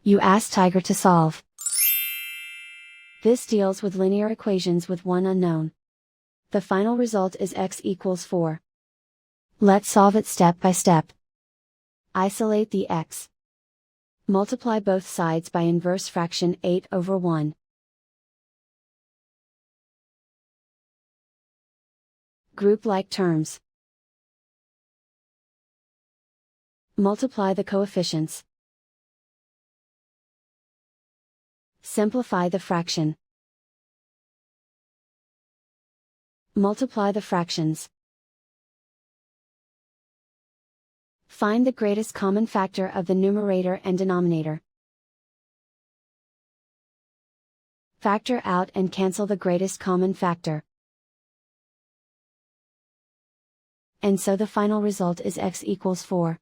You ask Tiger to solve. This deals with linear equations with one unknown. The final result is x equals 4. Let's solve it step by step. Isolate the x. Multiply both sides by inverse fraction 8/1. Group like terms. Multiply the coefficients. Simplify the fraction. Multiply the fractions. Find the greatest common factor of the numerator and denominator. Factor out and cancel the greatest common factor. And so the final result is x equals 4.